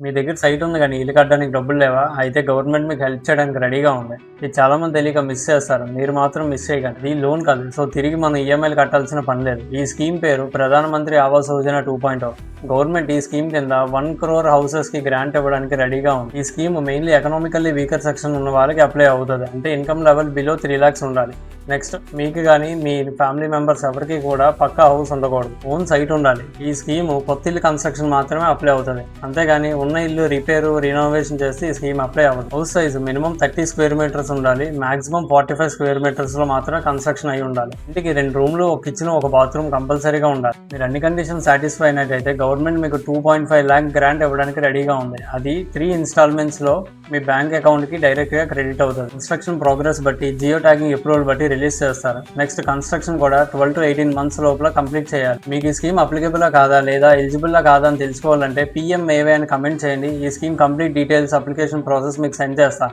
మీ దగ్గర సైట్ ఉంది కానీ ఇల్లు కట్టడానికి డబ్బులు లేవా? అయితే గవర్నమెంట్ మీకు హెల్ప్ చేయడానికి రెడీగా ఉంది. ఇది చాలా మంది తెలియక మిస్ చేస్తారు. మీరు మాత్రం మిస్ చేయకండి. ఇది లోన్ కాదు. సో తిరిగి మనం ఈఎంఐలు కట్టాల్సిన పని లేదు. ఈ స్కీమ్ పేరు ప్రధానమంత్రి ఆవాస్ యోజన 2.0. గవర్నమెంట్ ఈ స్కీమ్ కింద 1 crore హౌసెస్ కి గ్రాంట్ ఇవ్వడానికి రెడీగా ఉంది. ఈ scheme mainly economically weaker section ఉన్న వాళ్ళకి అప్లై అవుతుంది. అంటే ఇన్కమ్ లెవెల్ బిలో 3 lakhs ఉండాలి. నెక్స్ట్ మీకు కానీ మీ ఫ్యామిలీ మెంబర్స్ ఎవరికి కూడా పక్కా హౌస్ ఉండకూడదు. ఓన్ సైట్ ఉండాలి. ఈ స్కీమ్ కొత్త ఇల్లు కన్స్ట్రక్షన్ మాత్రమే అప్లై అవుతుంది. అంతేగాని ఉన్న ఇల్లు రిపేరు రినోవేషన్ చేస్తే ఈ స్కీమ్ అప్లై అవ్వదు. House size minimum 30 square meters ఉండాలి. మాక్సిమం 45 square meters లో మాత్రమే కన్స్ట్రక్షన్ అయి ఉండాలి. ఇంటికి 2 రూమ్లు, ఒక కిచెన్, ఒక బాత్రూమ్ కంపల్సరీగా ఉండాలి. మీరు అన్ని కండిషన్ సాటిస్ఫై అయినట్టయితే గవర్నమెంట్ మీకు 2.5 lakh గ్రాంట్ ఇవ్వడానికి రెడీగా ఉంది. అది 3 installments లో మీ బ్యాంక్ అకౌంట్ కి డైరెక్ట్ గా క్రెడిట్ అవుతుంది. కన్స్ట్రక్షన్ ప్రోగ్రెస్ బట్టి, జియో ట్యాగింగ్ అప్రూవల్ బట్టి రిలీజ్ చేస్తారు. నెక్స్ట్ కన్స్ట్రక్షన్ కూడా 12 to 18 months లోపల కంప్లీట్ చేయాలి. మీకు ఈ స్కీమ్ అప్లికబుల్ కాదా లేదా ఎలిజిబుల్ కాదా అని తెలుసుకోవాలంటే PMAY అని కమెంట్ చేయండి. ఈ scheme complete details, application process మీకు సెండ్ చేస్తా.